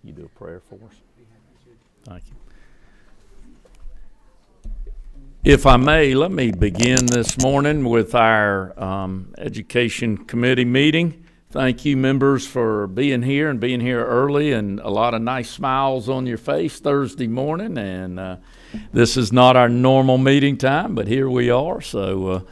you do a prayer for us? Thank you. If I may, let me begin this morning with our Education Committee meeting. Thank you, members, for being here and being here early, and a lot of nice smiles on your face Thursday morning. And this is not our normal meeting time, but here we are, so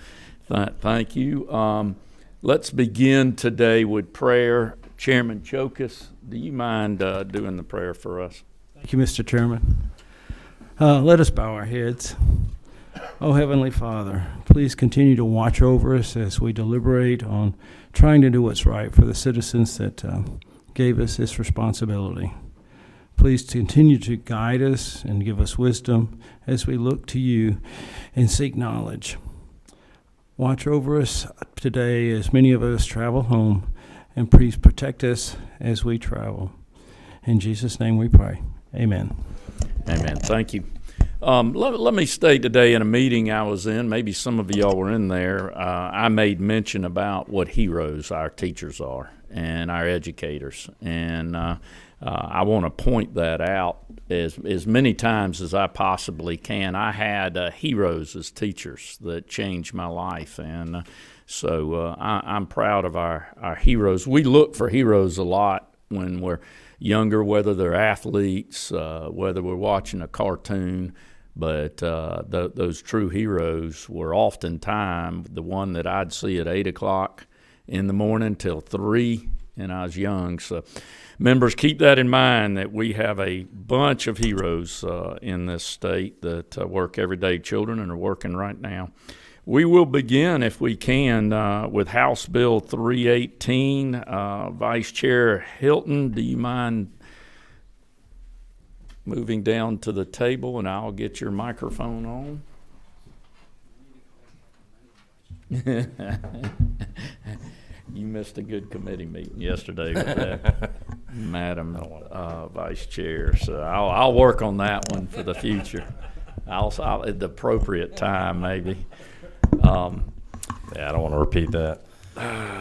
thank you. Let's begin today with prayer. Chairman Chokas, do you mind doing the prayer for us? Thank you, Mr. Chairman. Let us bow our heads. Oh, Heavenly Father, please continue to watch over us as we deliberate on trying to do what's right for the citizens that gave us this responsibility. Please continue to guide us and give us wisdom as we look to you and seek knowledge. Watch over us today as many of us travel home, and please protect us as we travel. In Jesus' name we pray. Amen. Amen. Thank you. Let me state today in a meeting I was in, maybe some of y'all were in there, I made mention about what heroes our teachers are and our educators. And I want to point that out as many times as I possibly can. I had heroes as teachers that changed my life. And so I'm proud of our heroes. We look for heroes a lot when we're younger, whether they're athletes, whether we're watching a cartoon. But those true heroes were oftentimes the one that I'd see at 8 o'clock in the morning till 3, and I was young. So members, keep that in mind, that we have a bunch of heroes in this state that work everyday children and are working right now. We will begin, if we can, with House Bill 318. Vice Chair Hilton, do you mind moving down to the table, and I'll get your microphone on? You missed a good committee meeting yesterday with that, Madam Vice Chair. So I'll work on that one for the future. I'll at the appropriate time, maybe. Yeah, I don't want to repeat that.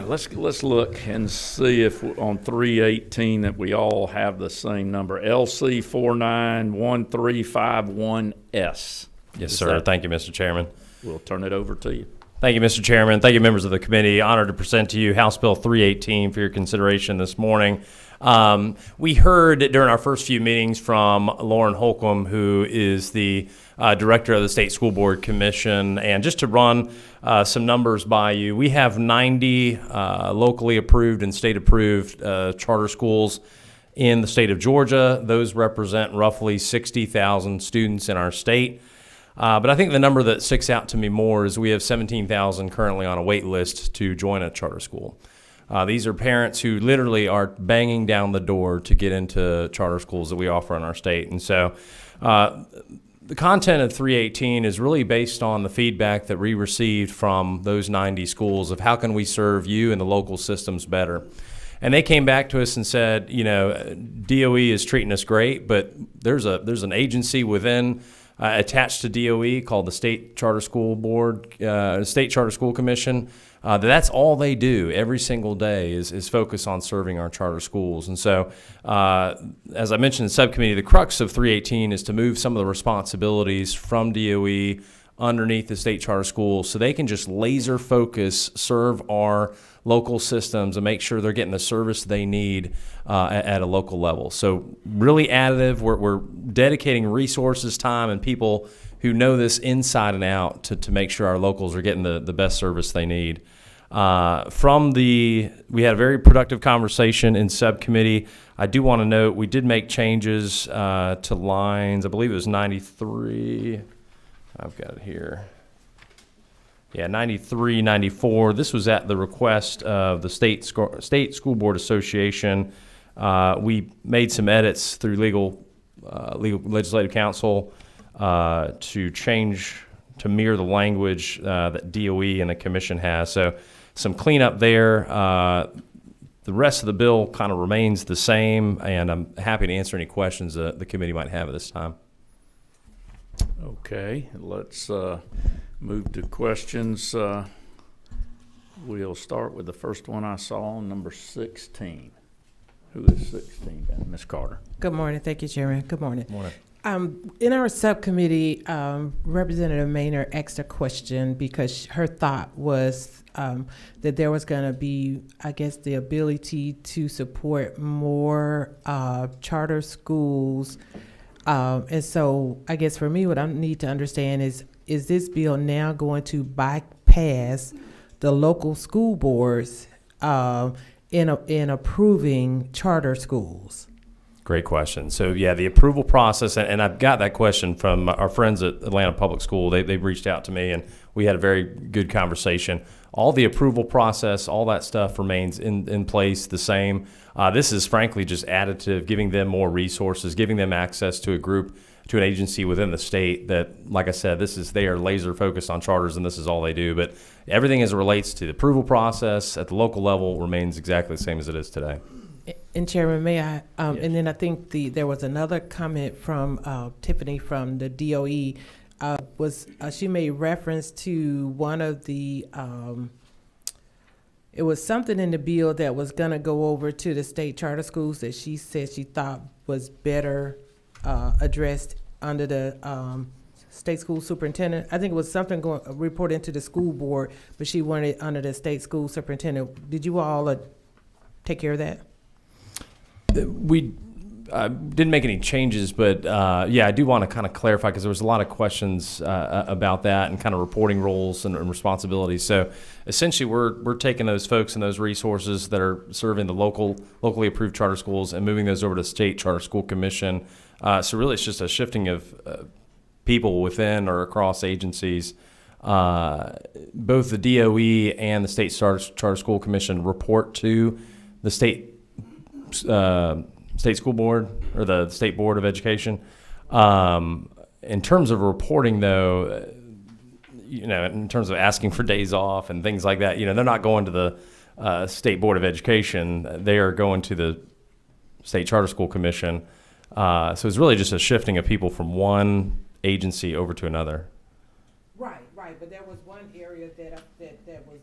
Let's look and see if on 318 that we all have the same number. LC 491351S. Yes, sir. Thank you, Mr. Chairman. We'll turn it over to you. Thank you, Mr. Chairman. Thank you, members of the committee. Honored to present to you House Bill 318 for your consideration this morning. We heard during our first few meetings from Lauren Holcomb, who is the director of the State School Board Commission. And just to run some numbers by you, we have 90 locally approved and state approved charter schools in the state of Georgia. Those represent roughly 60,000 students in our state. But I think the number that sticks out to me more is we have 17,000 currently on a wait list to join a charter school. These are parents who literally are banging down the door to get into charter schools that we offer in our state. And so the content of 318 is really based on the feedback that we received from those 90 schools of how can we serve you and the local systems better. And they came back to us and said, you know, DOE is treating us great, but there's an agency within attached to DOE called the State Charter School Board, State Charter School Commission. That's all they do every single day is focus on serving our charter schools. And so, as I mentioned in the subcommittee, the crux of 318 is to move some of the responsibilities from DOE underneath the state charter schools so they can just laser focus, serve our local systems and make sure they're getting the service they need at a local level. So really additive. We're dedicating resources, time, and people who know this inside and out to make sure our locals are getting the best service they need. We had a very productive conversation in subcommittee. I do want to note we did make changes to lines. I believe it was 93. I've got it here. Yeah, 93, 94. This was at the request of the State School Board Association. We made some edits through legal legislative counsel to change to mirror the language that DOE and the commission has. So some cleanup there. The rest of the bill kind of remains the same, and I'm happy to answer any questions the committee might have at this time. Okay, let's move to questions. We'll start with the first one I saw, number 16. Who is 16? Ms. Carter. Good morning. Thank you, Chairman. Good morning. Morning. In our subcommittee, Representative Maynard asked a question because her thought was that there was going to be, I guess, the ability to support more charter schools. And so I guess for me, what I need to understand is this bill now going to bypass the local school boards in approving charter schools? Great question. So yeah, the approval process, and I've got that question from our friends at Atlanta Public School. They reached out to me, and we had a very good conversation. All the approval process, all that stuff remains in place the same. This is frankly just additive, giving them more resources, giving them access to a group, to an agency within the state that, like I said, they are laser focused on charters, and this is all they do. But everything as it relates to the approval process at the local level remains exactly the same as it is today. And Chairman, may I? Yes. And then I think there was another comment from Tiffany from the DOE. She made reference to one of the. It was something in the bill that was going to go over to the state charter schools that she said she thought was better addressed under the state school superintendent. I think it was something reported to the school board, but she wanted it under the state school superintendent. Did you all take care of that? We didn't make any changes, but yeah, I do want to kind of clarify because there was a lot of questions about that and kind of reporting roles and responsibilities. So essentially, we're taking those folks and those resources that are serving the locally approved charter schools and moving those over to state charter school commission. So really, it's just a shifting of people within or across agencies. Both the DOE and the state charter school commission report to the state school board or the state board of education. In terms of reporting, though, in terms of asking for days off and things like that, they're not going to the state board of education. They are going to the state charter school commission. So it's really just a shifting of people from one agency over to another. Right. But there was one area that was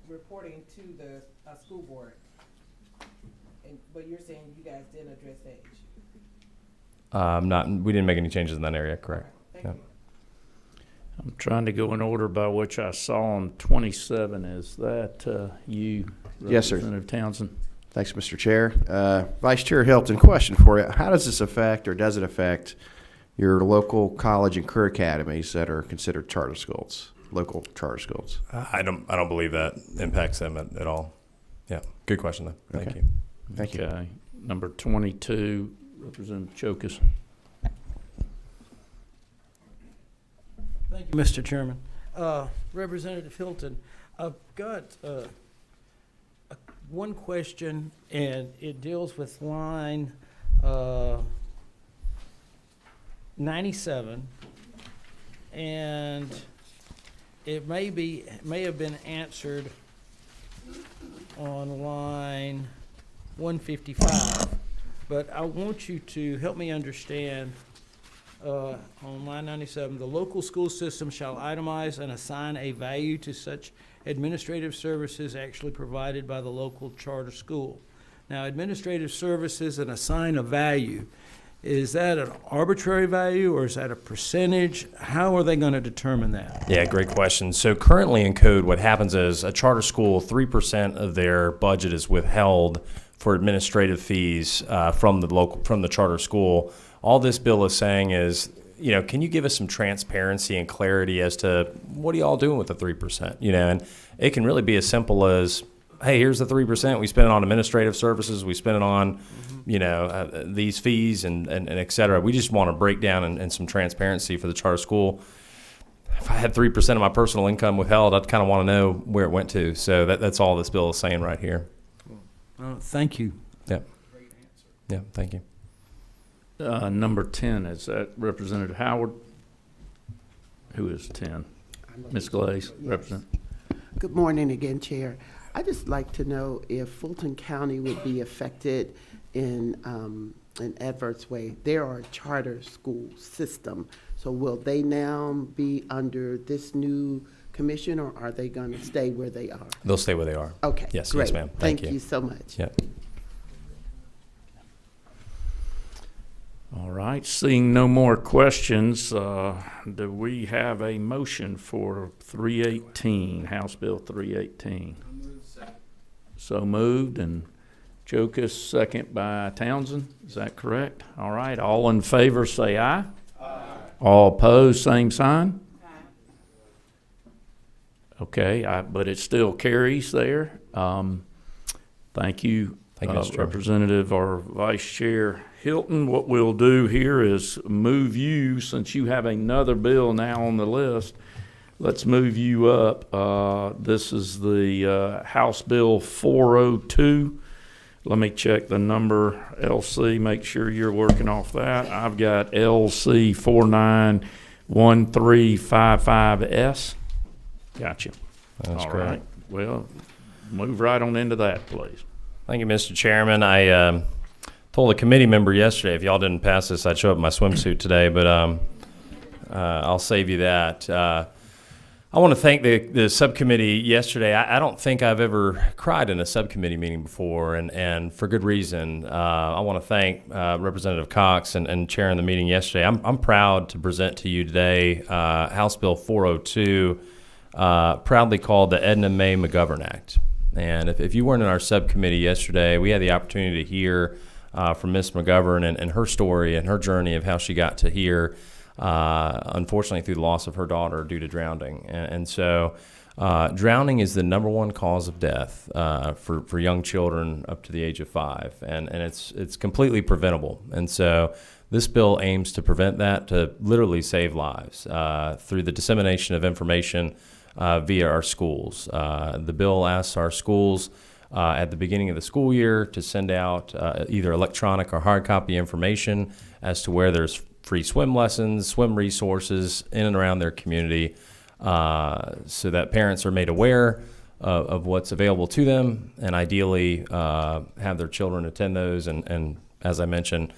reporting to the school board. But you're saying you guys didn't address that issue? We didn't make any changes in that area, correct? Thank Yeah. you. I'm trying to go in order by which I saw on 27. Is that you, Yes, sir. Representative Townsend? Thanks, Mr. Chair. Vice Chair Hilton, question for you. How does this affect, or does it affect, your local college and career academies that are considered charter schools, local charter schools? I don't believe that impacts them at all. Yeah, good question though. Thank Okay. you. Thank you. Okay. Number 22, Representative Chokus. Thank you, Mr. Chairman. Representative Hilton, I've got one question, and it deals with line 97, and it may have been answered on line 155, but I want you to help me understand on line 97, the local school system shall itemize and assign a value to such administrative services actually provided by the local charter school. Now, administrative services and assign a value, is that an arbitrary value or is that a percentage? How are they going to determine that? Yeah, great question. So currently in code, what happens is a charter school, 3% of their budget is withheld for administrative fees from the charter school. All this bill is saying is, can you give us some transparency and clarity as to what are y'all doing with the 3%? And it can really be as simple as, hey, here's the 3%. We spend it on administrative services. We spend it on, these fees and et cetera. We just want to break down and some transparency for the charter school. If I had 3% of my personal income withheld, I'd kind of want to know where it went to. So that's all this bill is saying right here. Thank you. Yeah. Yeah, thank you. Number 10, is that Representative Howard? Who is 10? Ms. Glaze, Representative. Good morning again, Chair. I'd just like to know if Fulton County would be affected in an adverse way. There are a charter school system, so will they now be under this new commission, or are they going to stay where they are? They'll stay where they are. Okay, Yes, great. yes, ma'am. Thank you so much. Yeah. All right, seeing no more questions, do we have a motion for 318, House Bill 318? So moved, and Jokus, second by Townsend, is that correct? All right, all in favor say aye. Aye. All opposed, same sign? Aye. Okay, but it still carries there. Thank you, Thank you, Mr. Chairman. Representative or Vice Chair Hilton. What we'll do here is move you, since you have another bill now on the list, let's move you up. This is the House Bill 402. Let me check the number, LC, make sure you're working off that. I've got LC 491355S. Gotcha. That's All great. right. Well, move right on into that, please. Thank you, Mr. Chairman. I told a committee member yesterday if y'all didn't pass this, I'd show up in my swimsuit today, but I'll save you that. I want to thank the subcommittee yesterday. I don't think I've ever cried in a subcommittee meeting before, and for good reason. I want to thank Representative Cox and chairing the meeting yesterday. I'm proud to present to you today House Bill 402, proudly called the Edna Mae McGovern Act. And if you weren't in our subcommittee yesterday, we had the opportunity to hear from Ms. McGovern and her story and her journey of how she got to here, unfortunately through the loss of her daughter due to drowning. And so drowning is the #1 cause of death for young children up to the age of 5, and it's completely preventable. And so this bill aims to prevent that, to literally save lives through the dissemination of information via our schools. The bill asks our schools at the beginning of the school year to send out either electronic or hard copy information as to where there's free swim lessons, swim resources in and around their community, so that parents are made aware of what's available to them, and ideally have their children attend those and as I mentioned,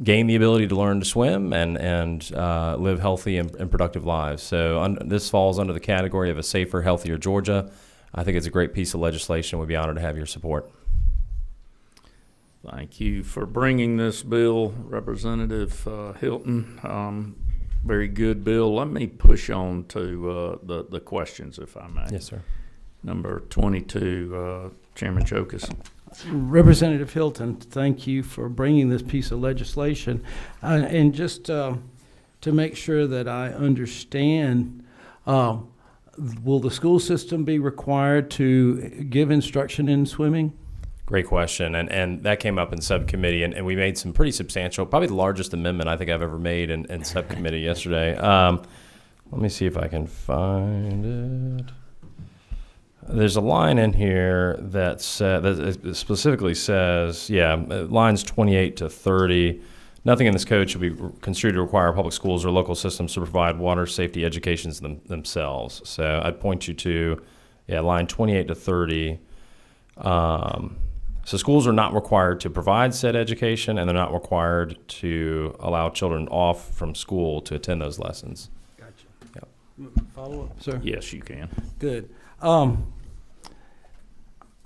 gain the ability to learn to swim and live healthy and productive lives. So this falls under the category of a safer, healthier Georgia. I think it's a great piece of legislation. We'd be honored to have your support. Thank you for bringing this bill, Representative Hilton. Very good bill. Let me push on to the questions, if I may. Yes, sir. Number 22, Chairman Jokus. Representative Hilton, thank you for bringing this piece of legislation. And just to make sure that I understand, will the school system be required to give instruction in swimming? Great question, and that came up in subcommittee, and we made some pretty substantial, probably the largest amendment I think I've ever made in subcommittee yesterday. Let me see if I can find it. There's a line in here that specifically says, lines 28 to 30, nothing in this code should be construed to require public schools or local systems to provide water safety educations themselves. So I'd point you to, line 28 to 30. So schools are not required to provide said education, and they're not required to allow children off from school to attend those lessons. Gotcha. Yep. Follow up, sir? Yes, you can. Good.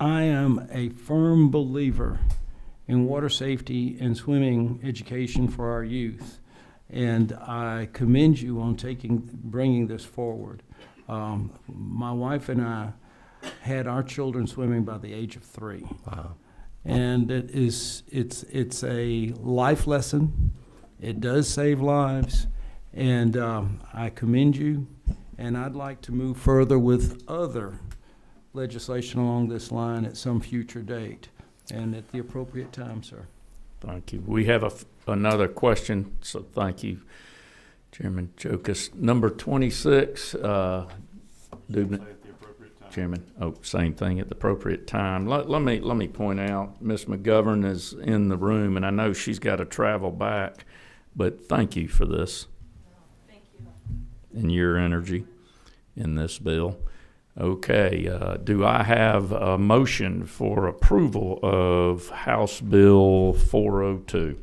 I am a firm believer in water safety and swimming education for our youth, and I commend you on bringing this forward. My wife and I had our children swimming by the age of 3. Wow. And it's a life lesson. It does save lives, and I commend you. And I'd like to move further with other legislation along this line at some future date and at the appropriate time, sir. Thank you. We have another question, so thank you, Chairman Jokus. Number 26, Dubnik. Chairman, same thing, at the appropriate time. Let me point out, Ms. McGovern is in the room, and I know she's got to travel back, but thank you for this. Thank you. And your energy in this bill. Okay, do I have a motion for approval of House Bill 402?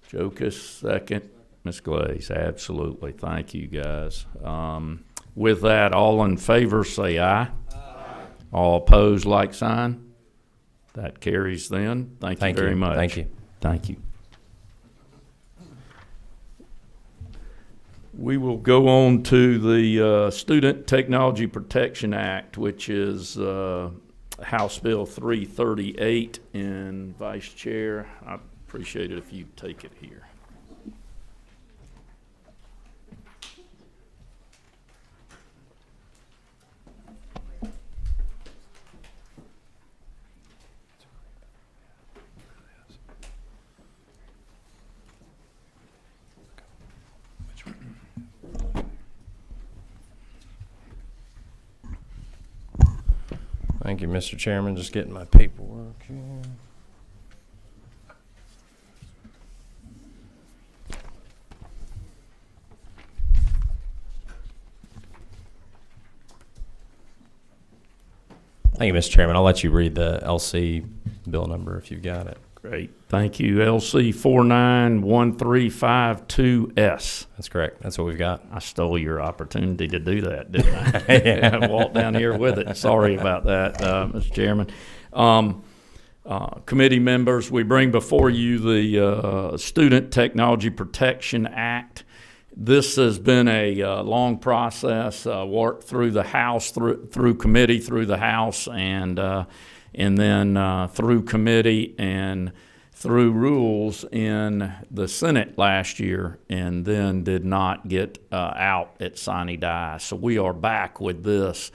Jokus, second. Ms. Glaze, absolutely. Thank you, guys. With that, all in favor say aye. Aye. All opposed, like sign. That carries then. Thank you very much. Thank you. Thank you. We will go on to the Student Technology Protection Act, which is House Bill 338. And Vice Chair, I appreciate it if you take it here. Thank you, Mr. Chairman. Just getting my paperwork here. Thank you, Mr. Chairman. I'll let you read the LC bill number if you've got it. Great. Thank you. LC 491352S. That's correct. That's what we've got. I stole your opportunity to do that, didn't I? I walked down here with it. Sorry about that, Mr. Chairman. Committee members, we bring before you the Student Technology Protection Act. This has been a long process, worked through the House, through committee, through the House, and then through committee and through rules in the Senate last year, and then did not get out at sine die. So we are back with this.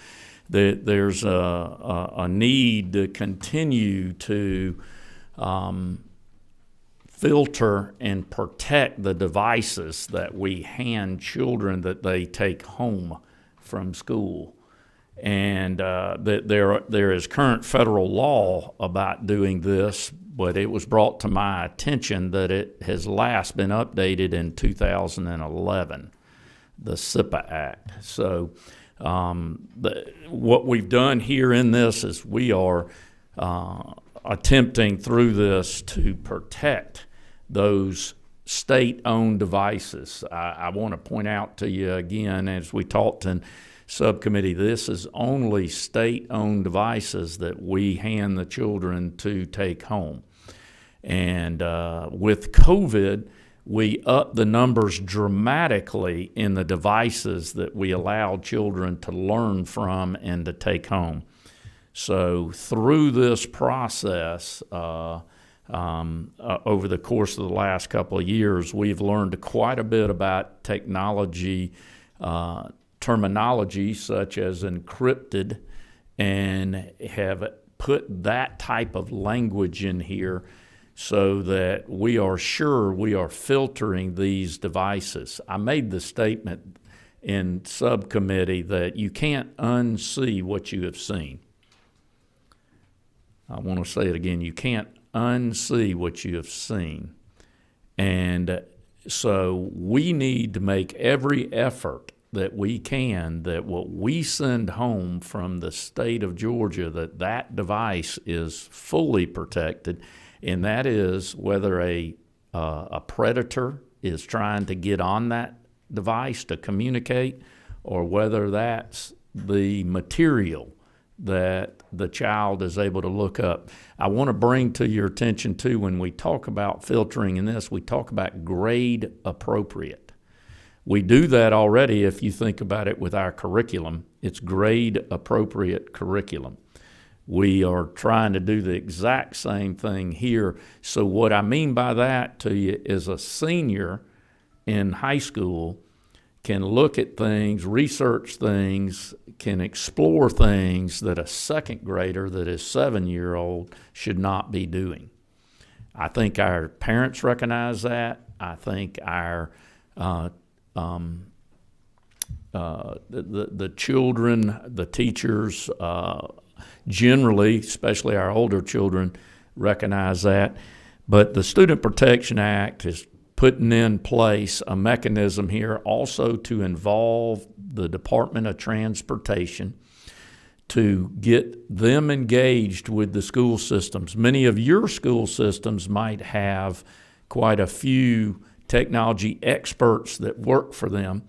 There's a need to continue to filter and protect the devices that we hand children that they take home from school. And that there is current federal law about doing this, but it was brought to my attention that it has last been updated in 2011, the SIPA Act. So what we've done here in this is we are attempting through this to protect those state-owned devices. I want to point out to you again, as we talked in subcommittee, this is only state-owned devices that we hand the children to take home. And with COVID, we upped the numbers dramatically in the devices that we allowed children to learn from and to take home. So through this process, over the course of the last couple of years, we've learned quite a bit about technology terminology such as encrypted, and have put that type of language in here so that we are sure we are filtering these devices. I made the statement in subcommittee that you can't unsee what you have seen. I want to say it again. You can't unsee what you have seen. And so we need to make every effort that we can, that what we send home from the state of Georgia, that device is fully protected, and that is whether a predator is trying to get on that device to communicate, or whether that's the material that the child is able to look up. I want to bring to your attention too, when we talk about filtering in this, we talk about grade appropriate. We do that already if you think about it with our curriculum. It's grade appropriate curriculum. We are trying to do the exact same thing here. So what I mean by that to you is a senior in high school can look at things, research things, can explore things that a second grader that is 7-year-old should not be doing. I think our parents recognize that. I think our the children, the teachers, generally, especially our older children, recognize that. But the Student Protection Act is putting in place a mechanism here also to involve the Department of Transportation to get them engaged with the school systems. Many of your school systems might have quite a few technology experts that work for them,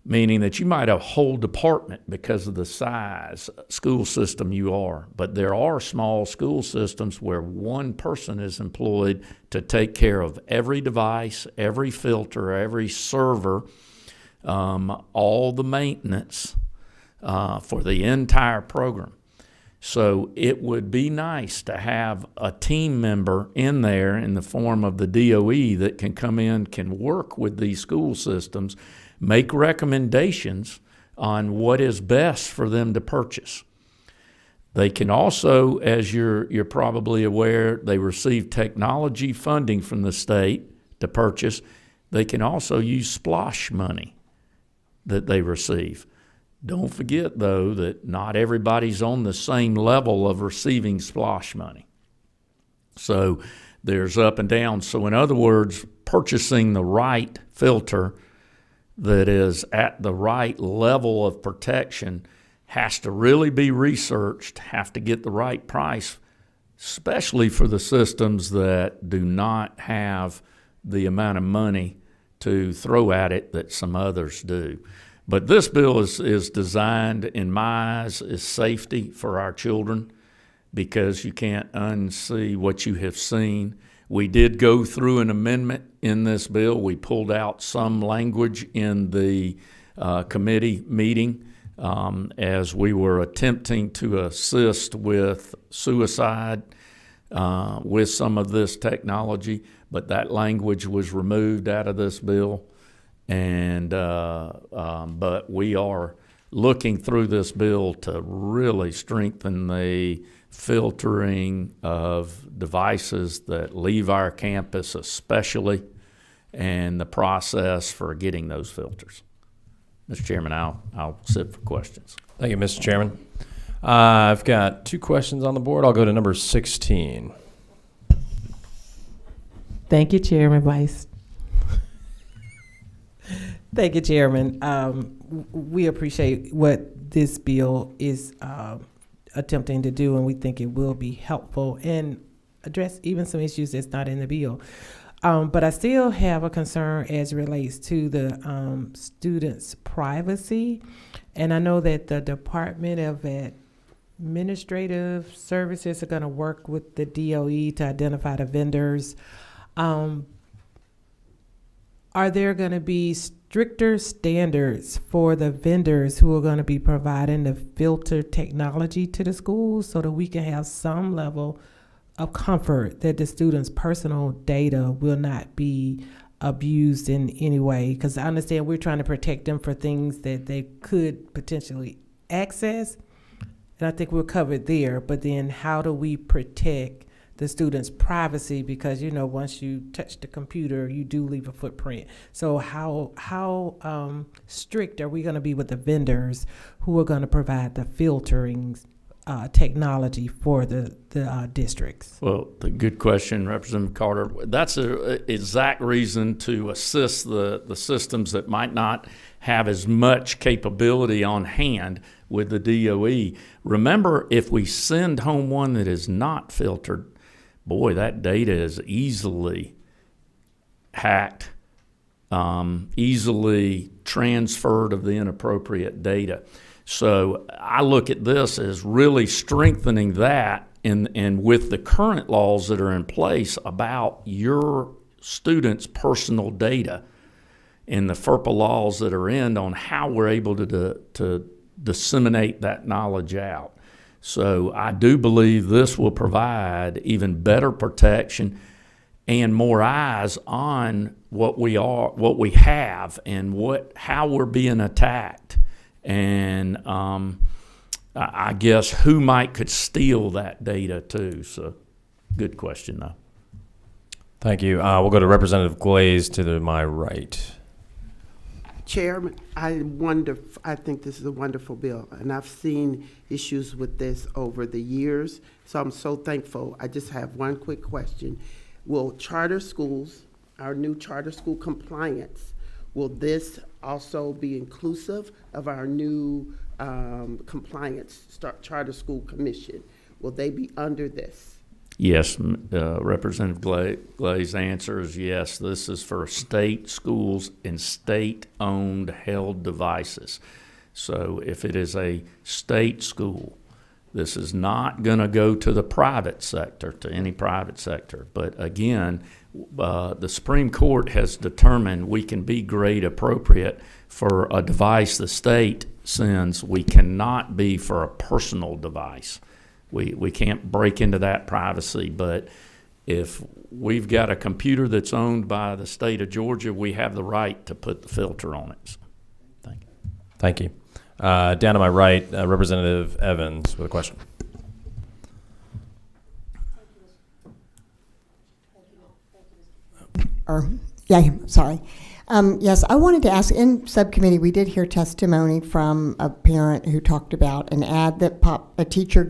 meaning that you might have a whole department because of the size school system you are. But there are small school systems where one person is employed to take care of every device, every filter, every server, all the maintenance for the entire program. So it would be nice to have a team member in there in the form of the DOE that can come in, can work with these school systems, make recommendations on what is best for them to purchase. They can also, as you're probably aware, they receive technology funding from the state to purchase. They can also use SPLOSH money that they receive. Don't forget, though, that not everybody's on the same level of receiving SPLOSH money. So there's up and down. So in other words, purchasing the right filter that is at the right level of protection has to really be researched, have to get the right price, especially for the systems that do not have the amount of money to throw at it that some others do. But this bill is designed, in my eyes, as safety for our children, because you can't unsee what you have seen. We did go through an amendment in this bill. We pulled out some language in the committee meeting as we were attempting to assist with suicide with some of this technology, but that language was removed out of this bill. And but we are looking through this bill to really strengthen the filtering of devices that leave our campus especially, and the process for getting those filters. Mr. Chairman, I'll sit for questions. Thank you, Mr. Chairman. I've got 2 questions on the board. I'll go to number 16. Thank you, Chairman Vice. Thank you, Chairman. We appreciate what this bill is attempting to do, and we think it will be helpful and address even some issues that's not in the bill. But I still have a concern as it relates to the students' privacy. And I know that the Department of Administrative Services are going to work with the DOE to identify the vendors. Are there going to be stricter standards for the vendors who are going to be providing the filter technology to the schools so that we can have some level of comfort that the students' personal data will not be abused in any way? Because I understand we're trying to protect them for things that they could potentially access, and I think we're covered there. But then how do we protect the students' privacy? Because, you know, once you touch the computer, you do leave a footprint. So how strict are we going to be with the vendors who are going to provide the filtering technology for the districts? Well, the good question, Representative Carter. That's an exact reason to assist the systems that might not have as much capability on hand with the DOE. Remember, if we send home one that is not filtered, boy, that data is easily hacked, easily transferred of the inappropriate data. So I look at this as really strengthening that, and with the current laws that are in place about your students' personal data and the FERPA laws that are in on how we're able to disseminate that knowledge out. So I do believe this will provide even better protection and more eyes on what we have, and how we're being attacked. And I guess who could steal that data too. So good question though. Thank you. We'll go to Representative Glaze to my right. Chairman, I think this is a wonderful bill, and I've seen issues with this over the years, so I'm so thankful. I just have one quick question. Will charter schools, our new charter school compliance, will this also be inclusive of our new compliance charter school commission? Will they be under this? Yes, Representative Glaze answer is yes. This is for state schools and state-owned held devices. So if it is a state school, this is not going to go to the private sector, to any private sector. But again, the Supreme Court has determined we can be grade appropriate for a device the state sends. We cannot be for a personal device. We can't break into that privacy, but if we've got a computer that's owned by the state of Georgia, we have the right to put the filter on it. Thank you. Thank you. Down to my right, Representative Evans with a question. Sorry. Yes, I wanted to ask, in subcommittee, we did hear testimony from a parent who talked about an ad that a teacher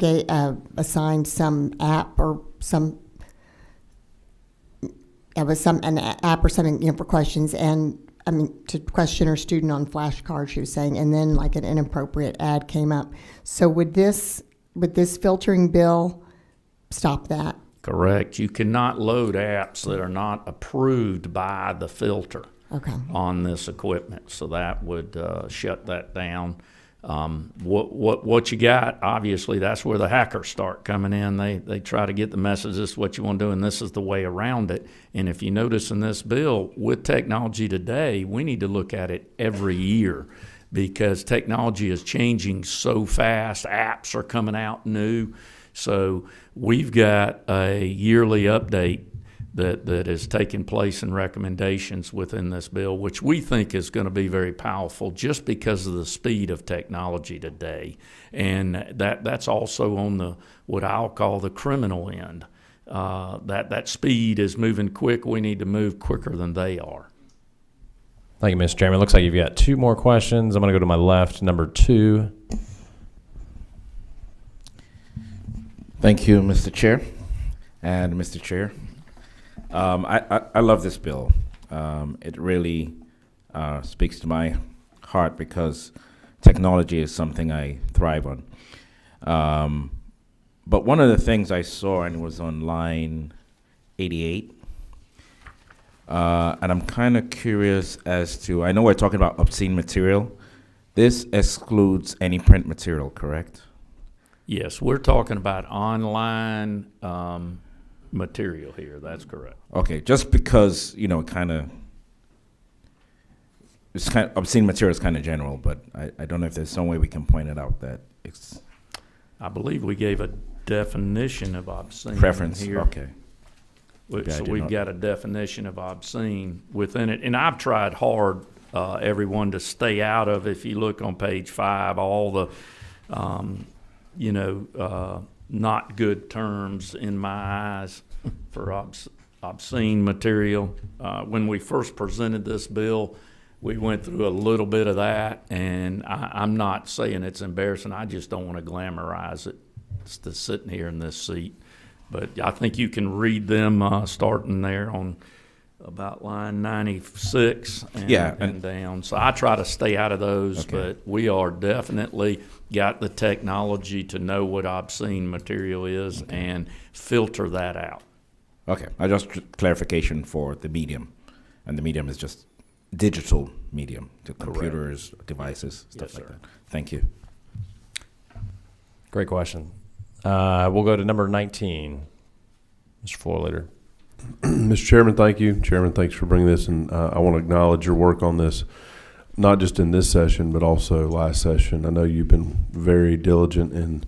assigned some app or an app or something, for questions, and to question her student on flashcards, she was saying, and then like an inappropriate ad came up. So would this filtering bill stop that? Correct. You cannot load apps that are not approved by the filter on this equipment. So that would shut that down. What you got, obviously, that's where the hackers start coming in. They try to get the message, this is what you want to do, and this is the way around it. And if you notice in this bill, with technology today, we need to look at it every year because technology is changing so fast. Apps are coming out new. So we've got a yearly update that is taking place in recommendations within this bill, which we think is going to be very powerful just because of the speed of technology today. And that's also on the what I'll call the criminal end. That speed is moving quick. We need to move quicker than they are. Thank you, Mr. Chairman. Looks like you've got two more questions. I'm going to go to my left, number 2. Thank you, Mr. Chair. And Mr. Chair, I love this bill. It really speaks to my heart because technology is something I thrive on. But one of the things I saw, and it was on line 88, and I'm kind of curious as to, I know we're talking about obscene material. This excludes any print material, correct? Yes, we're talking about online material here. That's correct. Okay, just because, obscene material is kind of general, but I don't know if there's some way we can point it out that it's I believe we gave a definition of obscene preference. here. Okay. So we've got a definition of obscene within it. And I've tried hard, everyone, to stay out of, if you look on page 5, all the, not good terms in my eyes for obscene material. When we first presented this bill, we went through a little bit of that, and I'm not saying it's embarrassing. I just don't want to glamorize it. It's just sitting here in this seat. But I think you can read them starting there on about line 96 and down. So I try to stay out of those, but we are definitely got the technology to know what obscene material is and filter that out. Okay, I just clarification for the medium, and the medium is just digital medium to computers, devices, stuff like that. Thank you. Great question. We'll go to number 19, Mr. Forlater. Mr. Chairman, thank you. Chairman, thanks for bringing this, and I want to acknowledge your work on this, not just in this session, but also last session. I know you've been very diligent, and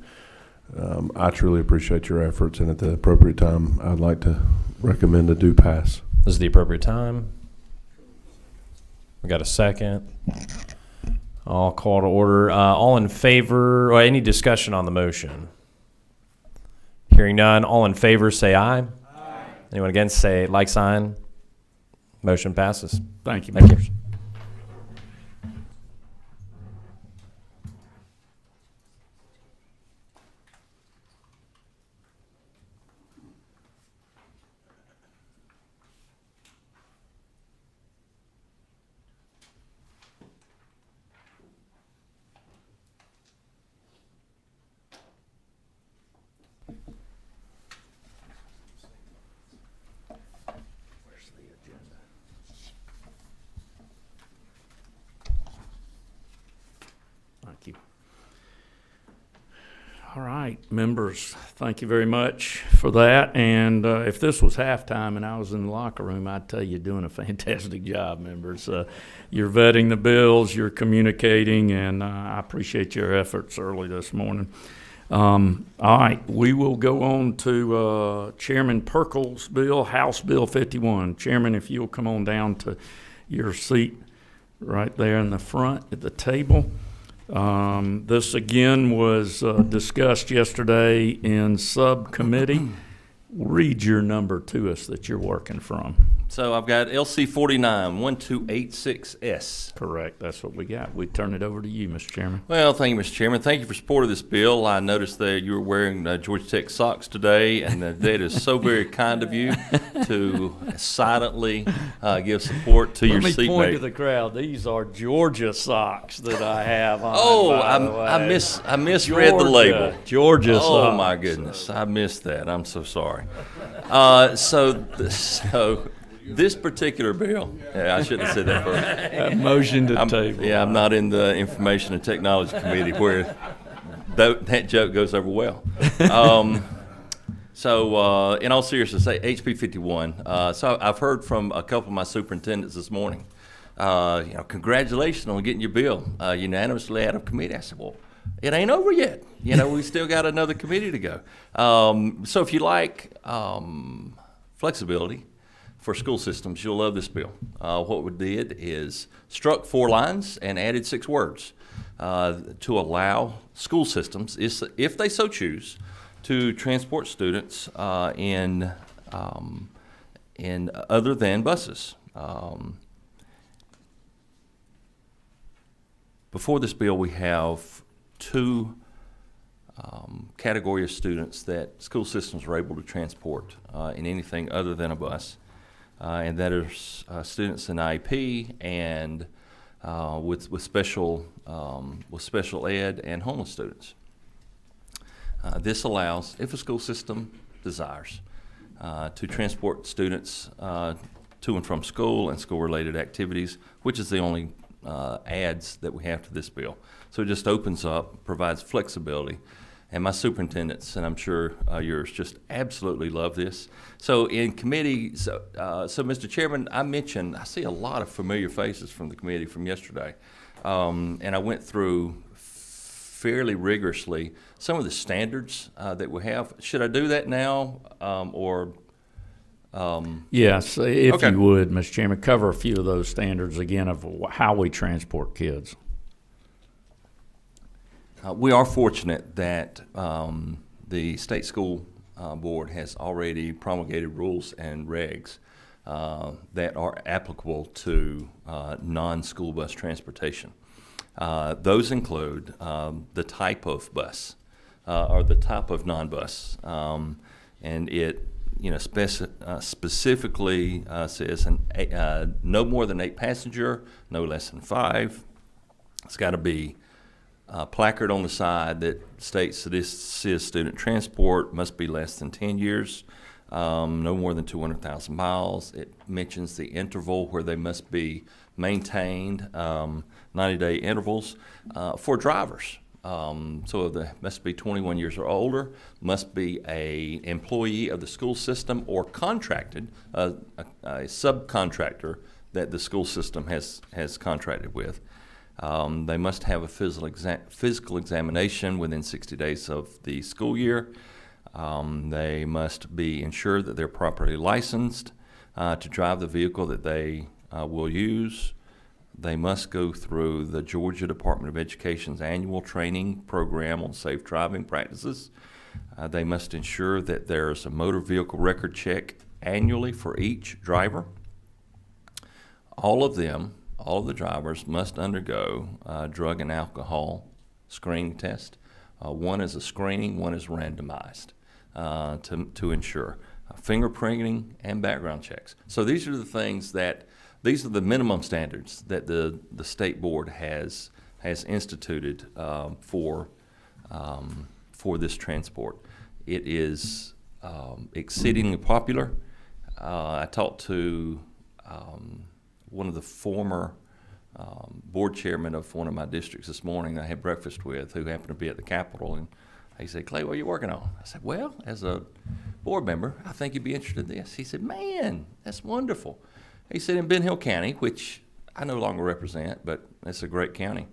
I truly appreciate your efforts, and at the appropriate time, I'd like to recommend a due pass. This is the appropriate time. We got a second. I'll call to order. All in favor, or any discussion on the motion? Hearing none, all in favor say aye. Aye. Anyone against say like sign. Motion passes. Thank you, Thank you. members. All right, members, thank you very much for that. And if this was halftime and I was in the locker room, I'd tell you you're doing a fantastic job, members. You're vetting the bills, you're communicating, and I appreciate your efforts early this morning. All right, we will go on to Chairman Perkle's bill, House Bill 51. Chairman, if you'll come on down to your seat right there in the front at the table. This again was discussed yesterday in subcommittee. Read your number to us that you're working from. So I've got LC 49 1286S. Correct. That's what we got. We turn it over to you, Mr. Chairman. Well, thank you, Mr. Chairman. Thank you for support of this bill. I noticed that you were wearing Georgia Tech socks today, and that is so very kind of you to silently give support to your Let me point to seatmate. the crowd. These are Georgia socks that I have on. Oh, by the way. I misread the label. Georgia Oh socks. my goodness, I missed that. I'm so sorry. So this particular bill, I shouldn't have said that first. Motion to table. Yeah, I'm not in the Information and Technology Committee where that joke goes over well. So in all seriousness, HB 51. So I've heard from a couple of my superintendents this morning. Congratulations on getting your bill unanimously out of committee. I said, well, it ain't over yet. We still got another committee to go. So if you like flexibility for school systems, you'll love this bill. What we did is struck 4 lines and added 6 words to allow school systems, if they so choose, to transport students in other than buses. Before this bill, we have 2 category of students that school systems are able to transport in anything other than a bus. And that is students in IEP and with special ed and homeless students. This allows, if a school system desires, to transport students to and from school and school-related activities, which is the only adds that we have to this bill. So it just opens up, provides flexibility. And my superintendents, and I'm sure yours, just absolutely love this. So in committee, so Mr. Chairman, I see a lot of familiar faces from the committee from yesterday. And I went through fairly rigorously some of the standards that we have. Should I do that now or? Yes, if Okay. you would, Mr. Chairman, cover a few of those standards again of how we transport kids. We are fortunate that the state school board has already promulgated rules and regs that are applicable to non-school bus transportation. Those include the type of bus or the type of non-bus, and it specifically says no more than 8 passenger, no less than 5. It's got to be placard on the side that states that this is student transport, must be less than 10 years, no more than 200,000 miles. It mentions the interval where they must be maintained, 90-day intervals for drivers. So they must be 21 years or older, must be a employee of the school system or contracted, a subcontractor that the school system has contracted with. They must have a physical examination within 60 days of the school year. They must be ensured that they're properly licensed to drive the vehicle that they will use. They must go through the Georgia Department of Education's annual training program on safe driving practices. They must ensure that there's a motor vehicle record check annually for each driver. All of the drivers must undergo drug and alcohol screening test. One is a screening, one is randomized to ensure fingerprinting and background checks. So these are the things these are the minimum standards that the state board has instituted for this transport. It is exceedingly popular. I talked to one of the former board chairman of one of my districts this morning I had breakfast with, who happened to be at the Capitol, and He said, Clay, what are you working on? I said, well, as a board member, I think you'd be interested in this. He said, man, that's wonderful. He said, in Ben Hill County, which I no longer represent, but it's a great county,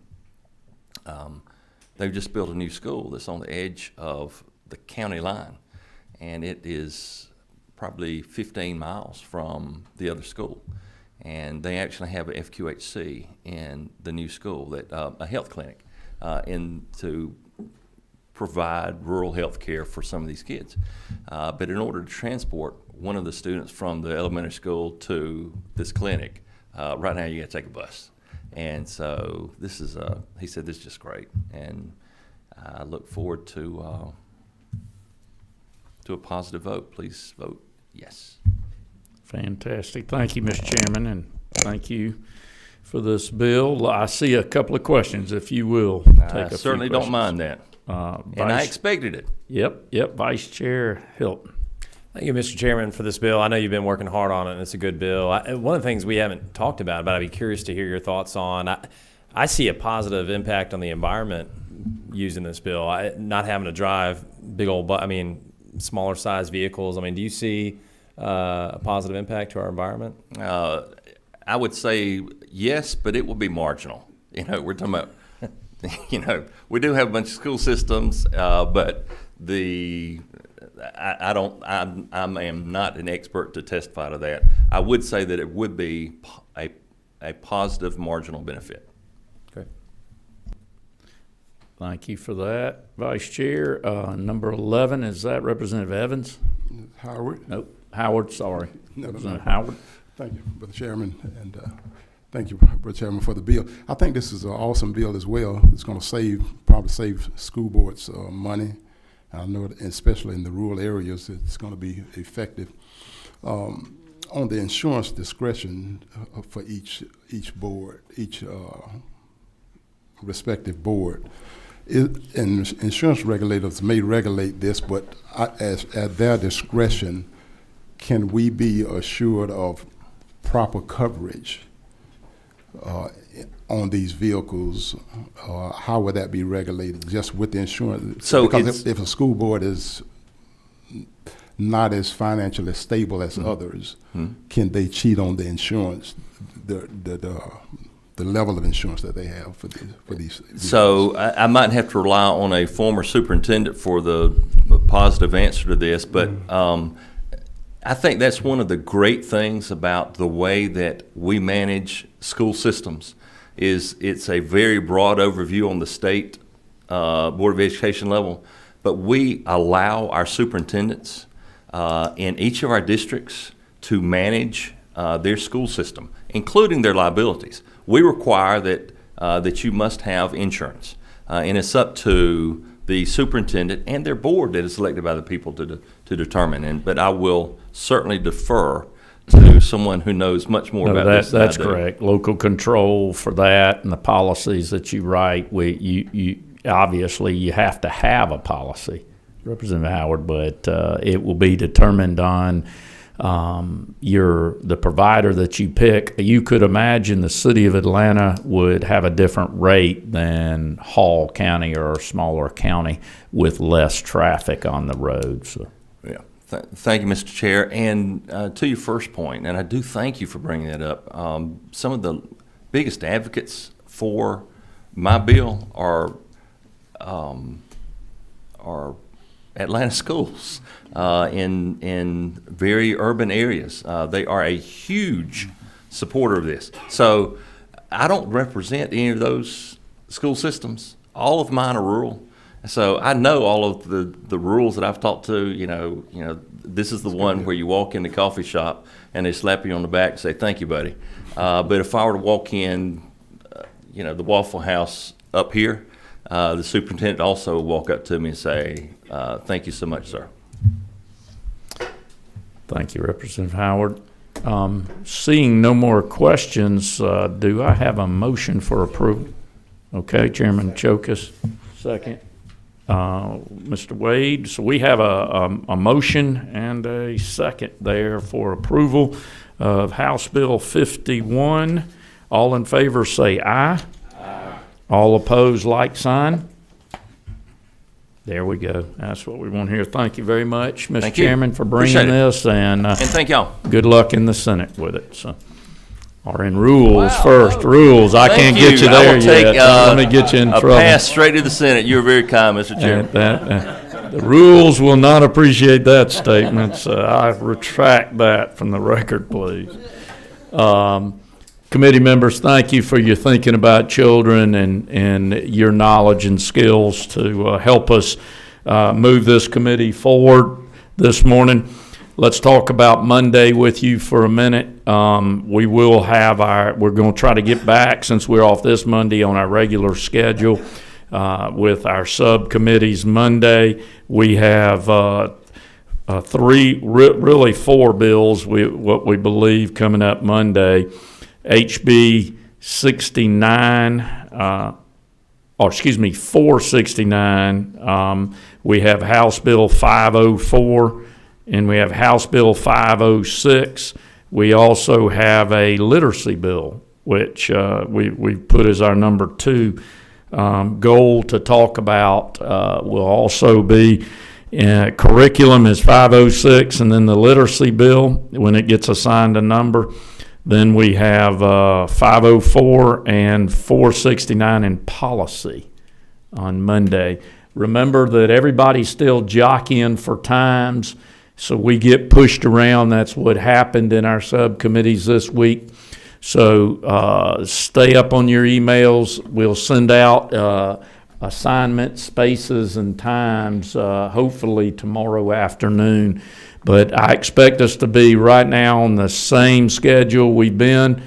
they've just built a new school that's on the edge of the county line, and it is probably 15 miles from the other school. And they actually have a FQHC in the new school, that a health clinic, to provide rural health care for some of these kids. But in order to transport one of the students from the elementary school to this clinic, right now you got to take a bus. And so this is, he said, this is just great. And I look forward to a positive vote. Please vote yes. Fantastic. Thank you, Mr. Chairman, and thank you for this bill. I see a couple of questions, if you will. I certainly don't mind that. And I expected it. Yep. Vice Chair Hilton. Thank you, Mr. Chairman, for this bill. I know you've been working hard on it, and it's a good bill. One of the things we haven't talked about, but I'd be curious to hear your thoughts on, I see a positive impact on the environment using this bill. Not having to drive big old, smaller size vehicles. Do you see a positive impact to our environment? I would say yes, but it will be marginal. We're talking about, we do have a bunch of school systems, but I am not an expert to testify to that. I would say that it would be a positive marginal benefit. Okay. Thank you for that. Vice Chair, number 11, is that Representative Evans? Howard. Nope. Howard, sorry. No. Representative Howard. Thank you, Brother Chairman, and thank you, Brother Chairman, for the bill. I think this is an awesome bill as well. It's going to probably save school boards money. I know, especially in the rural areas, it's going to be effective. On the insurance discretion for each board, each respective board, and insurance regulators may regulate this, but at their discretion, can we be assured of proper coverage on these vehicles? How would that be regulated, just with the insurance? So because if a school board is not as financially stable as others, can they cheat on the insurance, the level of insurance that they have for these? So I might have to rely on a former superintendent for the positive answer to this, but I think that's one of the great things about the way that we manage school systems. Is it's a very broad overview on the state Board of Education level, but we allow our superintendents in each of our districts to manage their school system, including their liabilities. We require that you must have insurance, and it's up to the superintendent and their board that is elected by the people to determine. But I will certainly defer to someone who knows much more about this than I do. That's correct. Local control for that and the policies that you write. You obviously you have to have a policy, Representative Howard, but it will be determined on the provider that you pick. You could imagine the city of Atlanta would have a different rate than Hall County or a smaller county with less traffic on the road. So. Yeah. Thank you, Mr. Chair. And to your first point, and I do thank you for bringing that up, some of the biggest advocates for my bill are Atlanta schools in very urban areas. They are a huge supporter of this. So I don't represent any of those school systems. All of mine are rural. So I know all of the rules that I've talked to. This is the one where you walk in the coffee shop and they slap you on the back and say, "Thank you, buddy." But if I were to walk in, the Waffle House up here, the superintendent also would walk up to me and say, "Thank you so much, sir." Thank you, Representative Howard. Seeing no more questions, do I have a motion for approval? Okay, Chairman Chokas, second. Mr. Wade, so we have a motion and a second there for approval of House Bill 51. All in favor say aye. Aye. All opposed, like sign. There we go. That's what we want to hear. Thank you very much, Mr. Thank you. Chairman, for Appreciate bringing it. this, and And thank y'all. good luck in the Senate with it. So, or in rules Wow. first. Rules. I Thank can't get you I there will take, yet. Let me get you in a trouble. pass straight to the Senate. You're very kind, Mr. Chairman. The rules will not appreciate that statement, so I retract that from the record, please. Committee members, thank you for your thinking about children and your knowledge and skills to help us move this committee forward this morning. Let's talk about Monday with you for a minute. We will have we're going to try to get back, since we're off this Monday, on our regular schedule with our subcommittees Monday. We have really four bills, what we believe, coming up Monday. HB 469. We have House Bill 504, and we have House Bill 506. We also have a literacy bill, which we put as our number 2 goal to talk about. Will also be curriculum is 506, and then the literacy bill, when it gets assigned a number. Then we have 504 and 469 in policy on Monday. Remember that everybody's still jockeying for times, so we get pushed around. That's what happened in our subcommittees this week. So stay up on your emails. We'll send out assignments, spaces, and times hopefully tomorrow afternoon. But I expect us to be right now on the same schedule we've been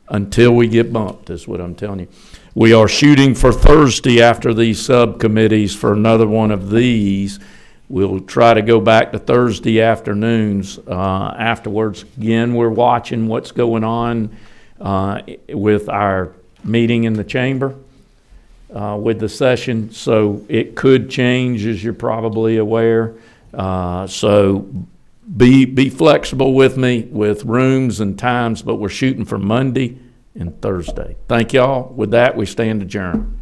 until we get bumped, is what I'm telling you. We are shooting for Thursday after these subcommittees for another one of these. We'll try to go back to Thursday afternoons afterwards. Again, we're watching what's going on with our meeting in the chamber with the session. So it could change, as you're probably aware. So be flexible with me with rooms and times, but we're shooting for Monday and Thursday. Thank y'all. With that, we stand adjourned.